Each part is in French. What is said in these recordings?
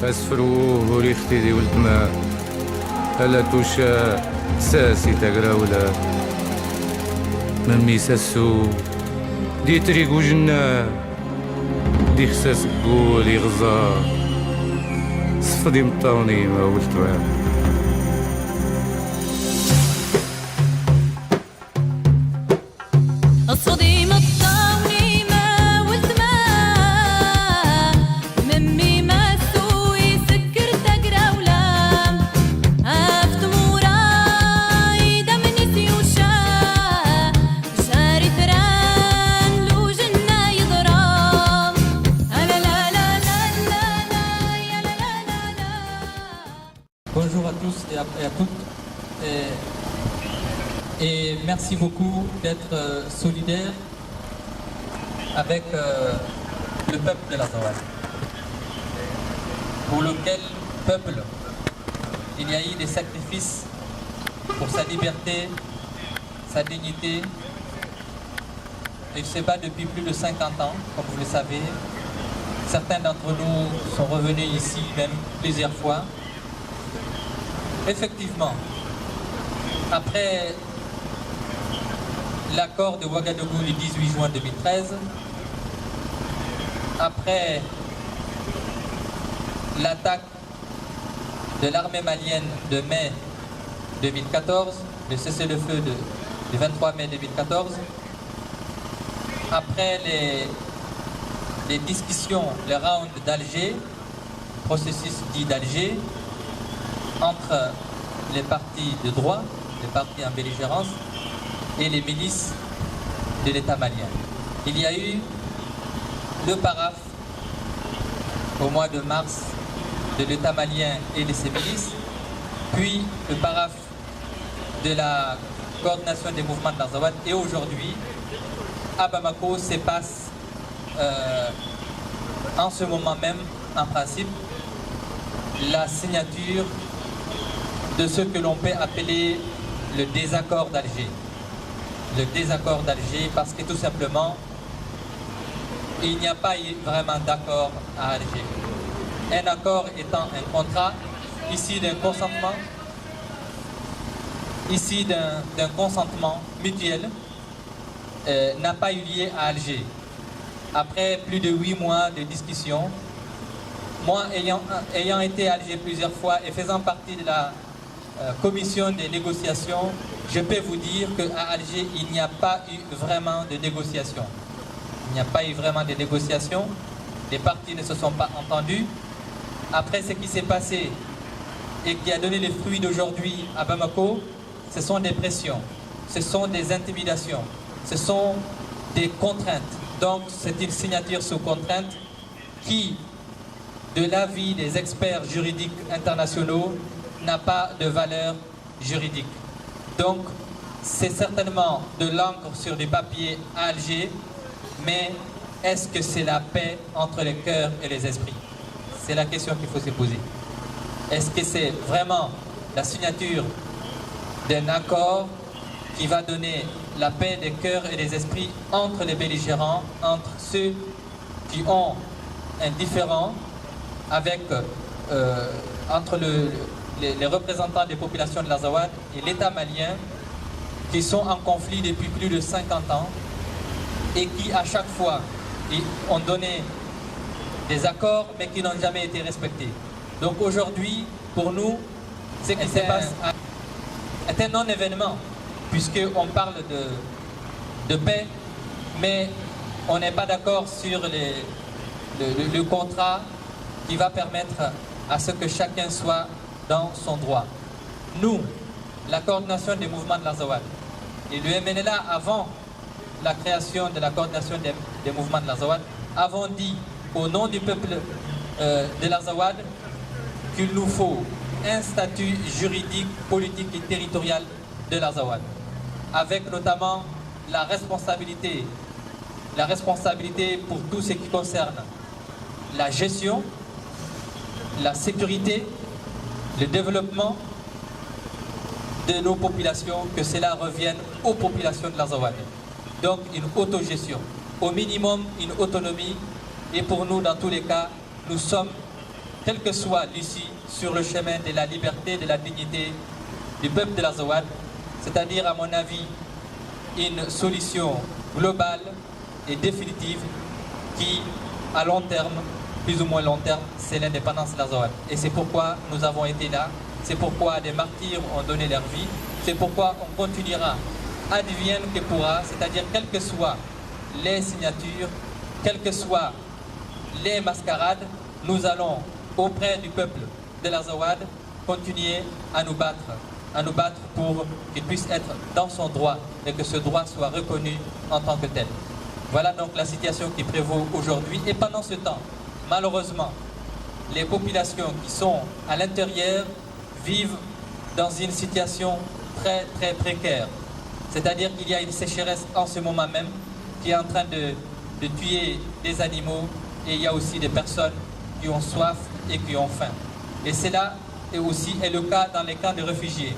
أسفروه وريختي دي ولد ما ألا توشا ساسي تقراولا ممي ساسو دي تريق وجنا دي خساس قولي غزار صفدي مطاوني ما ولد ما Bonjour à tous et à toutes. Et merci beaucoup d'être solidaires avec le peuple de l'Azawad, pour lequel peuple il y a eu des sacrifices pour sa liberté, sa dignité. Il se bat depuis plus de 50 ans, comme vous le savez. Certains d'entre nous sont revenus ici même plusieurs fois. Effectivement, après l'accord de Ouagadougou le 18 juin 2013, après l'attaque de l'armée malienne de mai 2014, le cessez-le-feu du 23 mai 2014, après les discussions, les rounds d'Alger, processus dit d'Alger, entre les partis de droit, les partis en belligérance et les milices de l'État malien. Il y a eu le paraphe au mois de mars de l'État malien et de ses milices, puis le paraphe de la coordination des mouvements de l'Azawad, et aujourd'hui, à Bamako se passe en ce moment même, en principe, la signature de ce que l'on peut appeler le désaccord d'Alger. Le désaccord d'Alger parce que tout simplement, il n'y a pas eu vraiment d'accord à Alger. Un accord étant un contrat issu d'un consentement, mutuel, n'a pas eu lieu à Alger. Après plus de 8 mois de discussion, moi ayant été à Alger plusieurs fois et faisant partie de la commission des négociations, je peux vous dire qu'à Alger, il n'y a pas eu vraiment de négociations. Il n'y a pas eu vraiment de négociations. Les partis ne se sont pas entendus. Après ce qui s'est passé et qui a donné les fruits d'aujourd'hui à Bamako, ce sont des pressions, ce sont des intimidations, ce sont des contraintes. Donc c'est une signature sous contrainte qui, de l'avis des experts juridiques internationaux, n'a pas de valeur juridique. Donc, c'est certainement de l'encre sur du papier à Alger, mais est-ce que c'est la paix entre les cœurs et les esprits? C'est la question qu'il faut se poser. Est-ce que c'est vraiment la signature d'un accord qui va donner la paix des cœurs et des esprits entre les belligérants, entre ceux qui ont un différend avec, entre les représentants des populations de l'Azawad et l'État malien, qui sont en conflit depuis plus de 50 ans et qui à chaque fois ont donné des accords mais qui n'ont jamais été respectés. Donc aujourd'hui, pour nous, ce qui se passe est un non-événement, puisqu'on parle de paix, mais on n'est pas d'accord sur le contrat qui va permettre à ce que chacun soit dans son droit. Nous, la coordination des mouvements de l'Azawad et le MNLA, avant la création de la coordination des mouvements de l'Azawad, avons dit au nom du peuple de l'Azawad qu'il nous faut un statut juridique, politique et territorial de l'Azawad, avec notamment la responsabilité pour tout ce qui concerne la gestion, la sécurité, le développement de nos populations, que cela revienne aux populations de l'Azawad. Donc une autogestion, au minimum une autonomie, et pour nous dans tous les cas, nous sommes quelle que soit l'issue, sur le chemin de la liberté, de la dignité du peuple de l'Azawad, c'est-à-dire, à mon avis, une solution globale et définitive qui, à long terme, plus ou moins long terme, c'est l'indépendance de l'Azawad. Et c'est pourquoi nous avons été là, c'est pourquoi des martyrs ont donné leur vie, c'est pourquoi on continuera, advienne que pourra, c'est-à-dire quelles que soient les signatures, quelles que soient les mascarades, nous allons, auprès du peuple de l'Azawad, continuer à nous battre pour qu'il puisse être dans son droit et que ce droit soit reconnu en tant que tel. Voilà donc la situation qui prévaut aujourd'hui. Et pendant ce temps, malheureusement, les populations qui sont à l'intérieur vivent dans une situation très très précaire. C'est-à-dire qu'il y a une sécheresse en ce moment même qui est en train de tuer des animaux, et il y a aussi des personnes qui ont soif et qui ont faim. Et cela est aussi le cas dans les camps de réfugiés.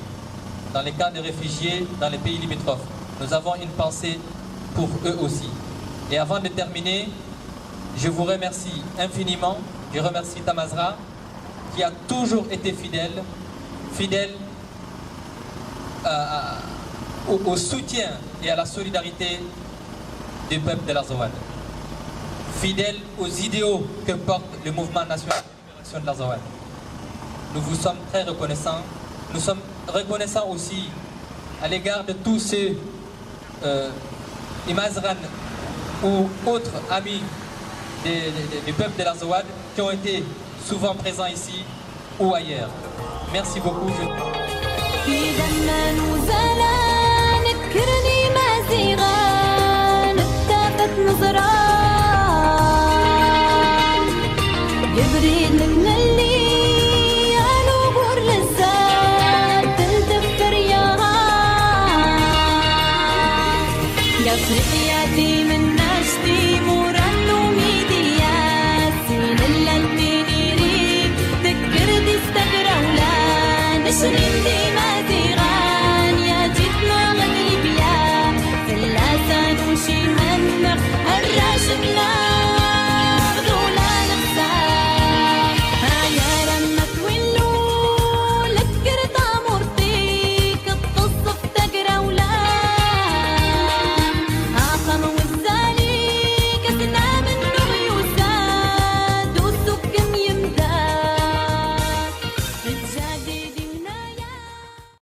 Dans les camps de réfugiés dans les pays limitrophes. Nous avons une pensée pour eux aussi. Et avant de terminer, je vous remercie infiniment. Je remercie Tamazra qui a toujours été fidèle au soutien et à la solidarité du peuple de l'Azawad. Fidèle aux idéaux que porte le mouvement national de libération de l'Azawad. Nous vous sommes très reconnaissants. Nous sommes reconnaissants aussi à l'égard de tous ceux Imazran ou autres amis du peuple de l'Azawad qui ont été souvent présents ici ou ailleurs. Merci beaucoup. يا